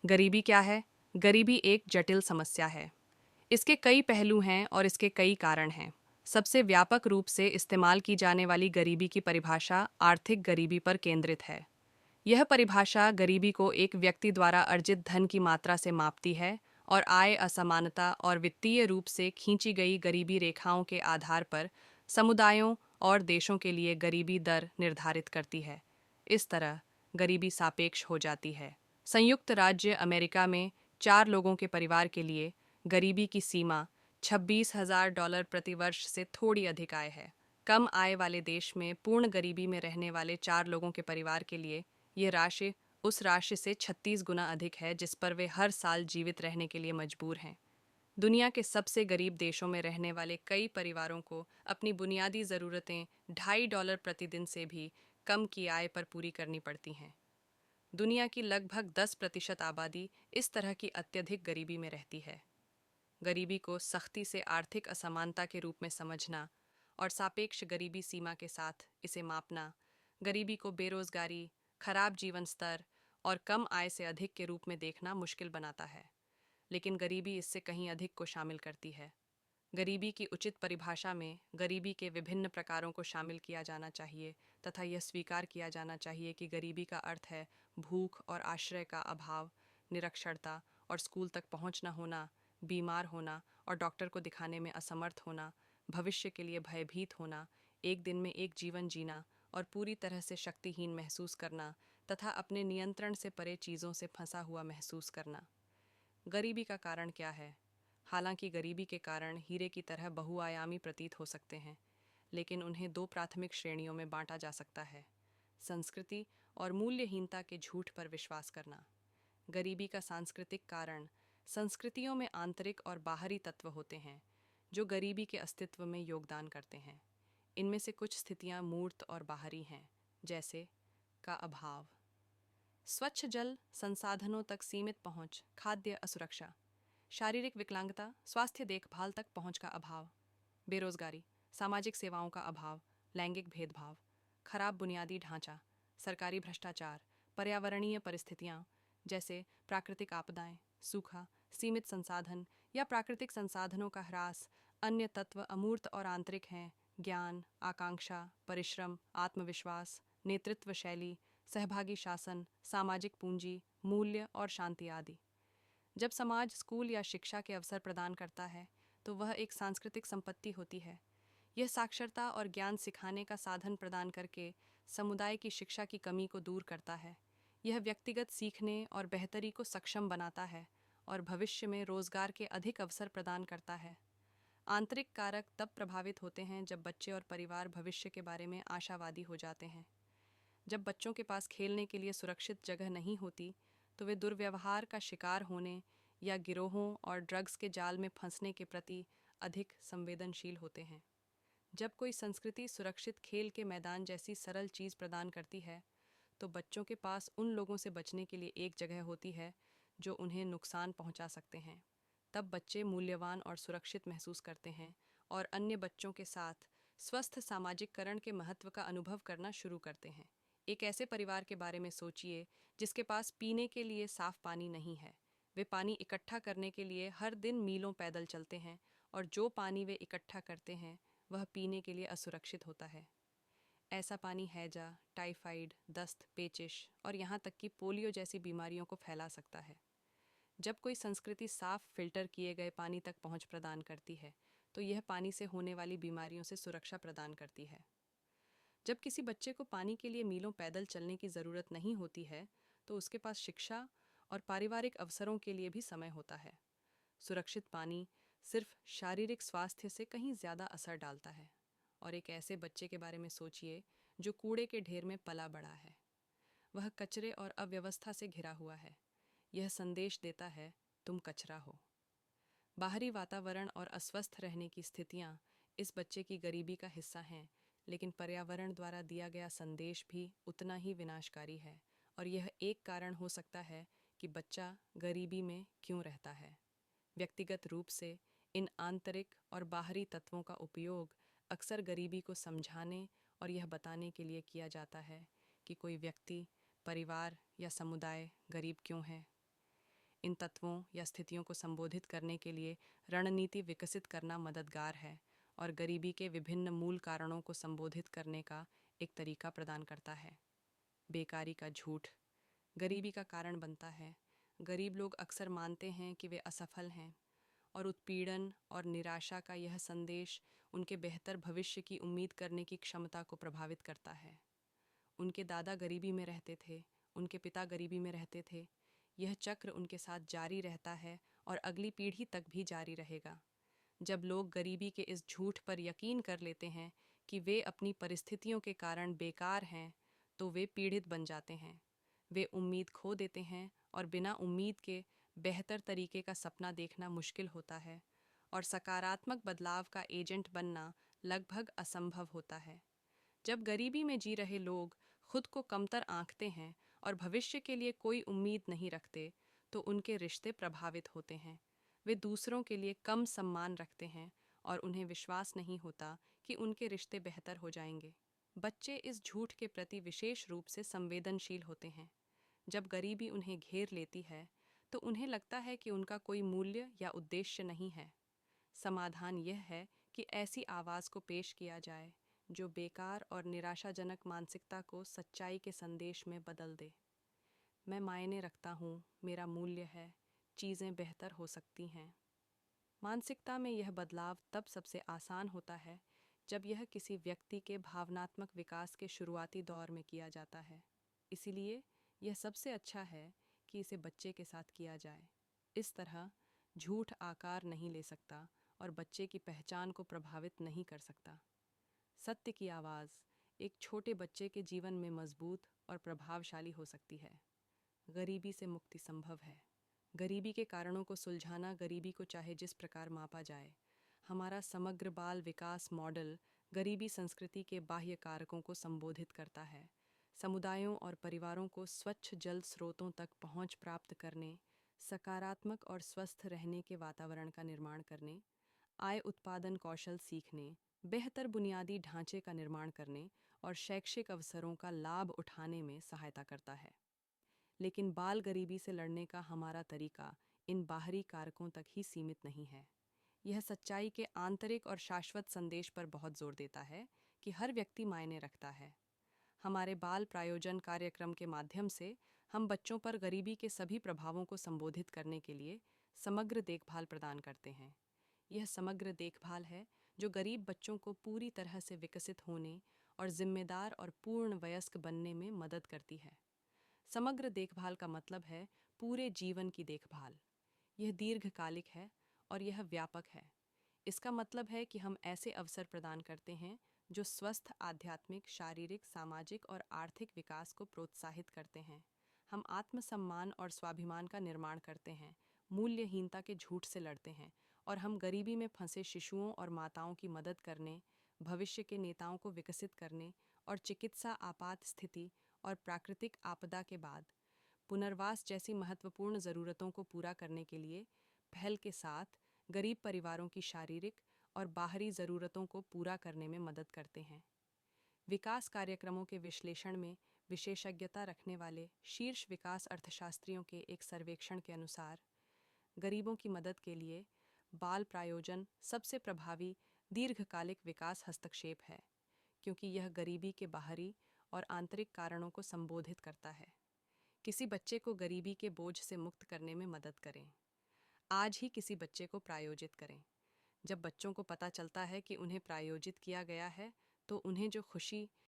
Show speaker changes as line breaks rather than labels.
गरीबी क्या है? गरीबी एक जटिल समस्या है। इसके कई पहलू हैं और इसके कई कारण हैं। सबसे व्यापक रूप से इस्तेमाल की जाने वाली गरीबी की परिभाषा आर्थिक गरीबी पर केंद्रित है। यह परिभाषा गरीबी को एक व्यक्ति द्वारा अर्जित धन की मात्रा से मापती है और आय असमानता और वित्तीय रूप से खींची गई गरीबी रेखाओं के आधार पर समुदायों और देशों के लिए गरीबी दर निर्धारित करती है। इस तरह गरीबी सापेक्ष हो जाती है। संयुक्त राज्य अमेरिका में 4 लोगों के परिवार के लिए गरीबी की सीमा $26,000 प्रति वर्ष से थोड़ी अधिक आय है। कम आय वाले देश में पूर्ण गरीबी में रहने वाले 4 लोगों के परिवार के लिए ये राशि उस राशि से 36 गुना अधिक है जिस पर वे हर साल जीवित रहने के लिए मजबूर हैं। दुनिया के सबसे गरीब देशों में रहने वाले कई परिवारों को अपनी बुनियादी ज़रूरतें $2.50 प्रतिदिन से भी कम की आय पर पूरी करनी पड़ती हैं। दुनिया की लगभग 10% आबादी इस तरह की अत्यधिक गरीबी में रहती है। गरीबी को सख्ती से आर्थिक असमानता के रूप में समझना और सापेक्ष गरीबी सीमा के साथ इसे मापना गरीबी को बेरोजगारी, खराब जीवन स्तर और कम आय से अधिक के रूप में देखना मुश्किल बनाता है। लेकिन गरीबी इससे कहीं अधिक को शामिल करती है। गरीबी की उचित परिभाषा में गरीबी के विभिन्न प्रकारों को शामिल किया जाना चाहिए तथा यह स्वीकार किया जाना चाहिए कि गरीबी का अर्थ है भूख और आश्रय का अभाव, निरक्षरता और स्कूल तक पहुंच न होना, बीमार होना और डॉक्टर को दिखाने में असमर्थ होना, भविष्य के लिए भयभीत होना, एक दिन में एक जीवन जीना और पूरी तरह से शक्तिहीन महसूस करना तथा अपने नियंत्रण से परे चीज़ों से फंसा हुआ महसूस करना। गरीबी का कारण क्या है? हालांकि गरीबी के कारण हीरे की तरह बहुआयामी प्रतीत हो सकते हैं, लेकिन उन्हें 2 प्राथमिक श्रेणियों में बांटा जा सकता है: संस्कृति और मूल्यहीनता के झूठ पर विश्वास करना। गरीबी का सांस्कृतिक कारण: संस्कृतियों में आंतरिक और बाहरी तत्व होते हैं जो गरीबी के अस्तित्व में योगदान करते हैं। इनमें से कुछ स्थितियां मूर्त और बाहरी हैं, जैसे का अभाव, स्वच्छ जल संसाधनों तक सीमित पहुंच, खाद्य असुरक्षा, शारीरिक विकलांगता, स्वास्थ्य देखभाल तक पहुंच का अभाव, बेरोजगारी, सामाजिक सेवाओं का अभाव, लैंगिक भेदभाव, खराब बुनियादी ढांचा, सरकारी भ्रष्टाचार, पर्यावरणीय परिस्थितियां जैसे प्राकृतिक आपदाएं, सूखा, सीमित संसाधन या प्राकृतिक संसाधनों का ह्रास। अन्य तत्व अमूर्त और आंतरिक हैं: ज्ञान, आकांक्षा, परिश्रम, आत्मविश्वास, नेतृत्व शैली, सहभागी शासन, सामाजिक पूंजी, मूल्य और शांति आदि। जब समाज स्कूल या शिक्षा के अवसर प्रदान करता है तो वह एक सांस्कृतिक संपत्ति होती है। यह साक्षरता और ज्ञान सिखाने का साधन प्रदान करके समुदाय की शिक्षा की कमी को दूर करता है। यह व्यक्तिगत सीखने और बेहतरी को सक्षम बनाता है और भविष्य में रोजगार के अधिक अवसर प्रदान करता है। आंतरिक कारक तब प्रभावित होते हैं जब बच्चे और परिवार भविष्य के बारे में आशावादी हो जाते हैं। जब बच्चों के पास खेलने के लिए सुरक्षित जगह नहीं होती तो वे दुर्व्यवहार का शिकार होने या गिरोहों और ड्रग्स के जाल में फंसने के प्रति अधिक संवेदनशील होते हैं। जब कोई संस्कृति सुरक्षित खेल के मैदान जैसी सरल चीज़ प्रदान करती है तो बच्चों के पास उन लोगों से बचने के लिए एक जगह होती है जो उन्हें नुकसान पहुंचा सकते हैं। तब बच्चे मूल्यवान और सुरक्षित महसूस करते हैं और अन्य बच्चों के साथ स्वस्थ सामाजिककरण के महत्व का अनुभव करना शुरू करते हैं। एक ऐसे परिवार के बारे में सोचिए जिसके पास पीने के लिए साफ पानी नहीं है। वे पानी इकट्ठा करने के लिए हर दिन मीलों पैदल चलते हैं और जो पानी वे इकट्ठा करते हैं वह पीने के लिए असुरक्षित होता है। ऐसा पानी हैजा, टाइफाइड, दस्त, पेचिश और यहाँ तक कि पोलियो जैसी बीमारियों को फैला सकता है। जब कोई संस्कृति साफ फिल्टर किए गए पानी तक पहुँच प्रदान करती है तो यह पानी से होने वाली बीमारियों से सुरक्षा प्रदान करती है। जब किसी बच्चे को पानी के लिए मीलों पैदल चलने की ज़रूरत नहीं होती है तो उसके पास शिक्षा और पारिवारिक अवसरों के लिए भी समय होता है। सुरक्षित पानी सिर्फ शारीरिक स्वास्थ्य से कहीं ज़्यादा असर डालता है। और एक ऐसे बच्चे के बारे में सोचिए जो कूड़े के ढेर में पला बड़ा है। वह कचरे और अव्यवस्था से घिरा हुआ है। यह संदेश देता है, तुम कचरा हो। बाहरी वातावरण और अस्वस्थ रहने की स्थितियाँ इस बच्चे की गरीबी का हिस्सा हैं, लेकिन पर्यावरण द्वारा दिया गया संदेश भी उतना ही विनाशकारी है और यह एक कारण हो सकता है कि बच्चा गरीबी में क्यों रहता है। व्यक्तिगत रूप से इन आंतरिक और बाहरी तत्वों का उपयोग अक्सर गरीबी को समझाने और यह बताने के लिए किया जाता है कि कोई व्यक्ति, परिवार या समुदाय गरीब क्यों है। इन तत्वों या स्थितियों को संबोधित करने के लिए रणनीति विकसित करना मददगार है और गरीबी के विभिन्न मूल कारणों को संबोधित करने का एक तरीका प्रदान करता है। बेकारी का झूठ गरीबी का कारण बनता है। गरीब लोग अक्सर मानते हैं कि वे असफल हैं और उत्पीड़न और निराशा का यह संदेश उनके बेहतर भविष्य की उम्मीद करने की क्षमता को प्रभावित करता है। उनके दादा गरीबी में रहते थे, उनके पिता गरीबी में रहते थे। यह चक्र उनके साथ जारी रहता है और अगली पीढ़ी तक भी जारी रहेगा। जब लोग गरीबी के इस झूठ पर यकीन कर लेते हैं कि वे अपनी परिस्थितियों के कारण बेकार हैं, तो वे पीड़ित बन जाते हैं। वे उम्मीद खो देते हैं और बिना उम्मीद के बेहतर तरीके का सपना देखना मुश्किल होता है और सकारात्मक बदलाव का एजेंट बनना लगभग असंभव होता है। जब गरीबी में जी रहे लोग खुद को कमतर आंकते हैं और भविष्य के लिए कोई उम्मीद नहीं रखते, तो उनके रिश्ते प्रभावित होते हैं। वे दूसरों के लिए कम सम्मान रखते हैं और उन्हें विश्वास नहीं होता कि उनके रिश्ते बेहतर हो जाएंगे। बच्चे इस झूठ के प्रति विशेष रूप से संवेदनशील होते हैं। जब गरीबी उन्हें घेर लेती है, तो उन्हें लगता है कि उनका कोई मूल्य या उद्देश्य नहीं है। समाधान यह है कि ऐसी आवाज़ को पेश किया जाए जो बेकार और निराशाजनक मानसिकता को सच्चाई के संदेश में बदल दे। मैं मायने रखता हूँ, मेरा मूल्य है, चीज़ें बेहतर हो सकती हैं। मानसिकता में यह बदलाव तब सबसे आसान होता है जब यह किसी व्यक्ति के भावनात्मक विकास के शुरुआती दौर में किया जाता है। इसीलिए यह सबसे अच्छा है कि इसे बच्चे के साथ किया जाए। इस तरह झूठ आकार नहीं ले सकता और बच्चे की पहचान को प्रभावित नहीं कर सकता। सत्य की आवाज़ एक छोटे बच्चे के जीवन में मजबूत और प्रभावशाली हो सकती है। गरीबी से मुक्ति संभव है। गरीबी के कारणों को सुलझाना गरीबी को चाहे जिस प्रकार मापा जाए। हमारा समग्र बाल विकास मॉडल गरीबी संस्कृति के बाह्य कारकों को संबोधित करता है। समुदायों और परिवारों को स्वच्छ जल स्रोतों तक पहुंच प्राप्त करने, सकारात्मक और स्वस्थ रहने के वातावरण का निर्माण करने, आय उत्पादन कौशल सीखने, बेहतर बुनियादी ढांचे का निर्माण करने और शैक्षिक अवसरों का लाभ उठाने में सहायता करता है। लेकिन बाल गरीबी से लड़ने का हमारा तरीका इन बाहरी कारकों तक ही सीमित नहीं है। यह सच्चाई के आंतरिक और शाश्वत संदेश पर बहुत जोर देता है कि हर व्यक्ति मायने रखता है। हमारे बाल प्रायोजन कार्यक्रम के माध्यम से हम बच्चों पर गरीबी के सभी प्रभावों को संबोधित करने के लिए समग्र देखभाल प्रदान करते हैं। यह समग्र देखभाल है जो गरीब बच्चों को पूरी तरह से विकसित होने और जिम्मेदार और पूर्ण वयस्क बनने में मदद करती है। समग्र देखभाल का मतलब है पूरे जीवन की देखभाल। यह दीर्घकालिक है और यह व्यापक है। इसका मतलब है कि हम ऐसे अवसर प्रदान करते हैं जो स्वस्थ आध्यात्मिक, शारीरिक, सामाजिक और आर्थिक विकास को प्रोत्साहित करते हैं। हम आत्मसम्मान और स्वाभिमान का निर्माण करते हैं, मूल्यहीनता के झूठ से लड़ते हैं और हम गरीबी में फंसे शिशुओं और माताओं की मदद करने, भविष्य के नेताओं को विकसित करने और चिकित्सा आपात स्थिति और प्राकृतिक आपदा के बाद पुनर्वास जैसी महत्वपूर्ण ज़रूरतों को पूरा करने के लिए पहल के साथ गरीब परिवारों की शारीरिक और बाहरी ज़रूरतों को पूरा करने में मदद करते हैं। विकास कार्यक्रमों के विश्लेषण में विशेषज्ञता रखने वाले शीर्ष विकास अर्थशास्त्रियों के एक सर्वेक्षण के अनुसार गरीबों की मदद के लिए बाल प्रायोजन सबसे प्रभावी दीर्घकालिक विकास हस्तक्षेप है, क्योंकि यह गरीबी के बाहरी और आंतरिक कारणों को संबोधित करता है। किसी बच्चे को गरीबी के बोझ से मुक्त करने में मदद करें। आज ही किसी बच्चे को प्रायोजित करें। जब बच्चों को पता चलता है कि उन्हें प्रायोजित किया गया है, तो उन्हें जो खुशी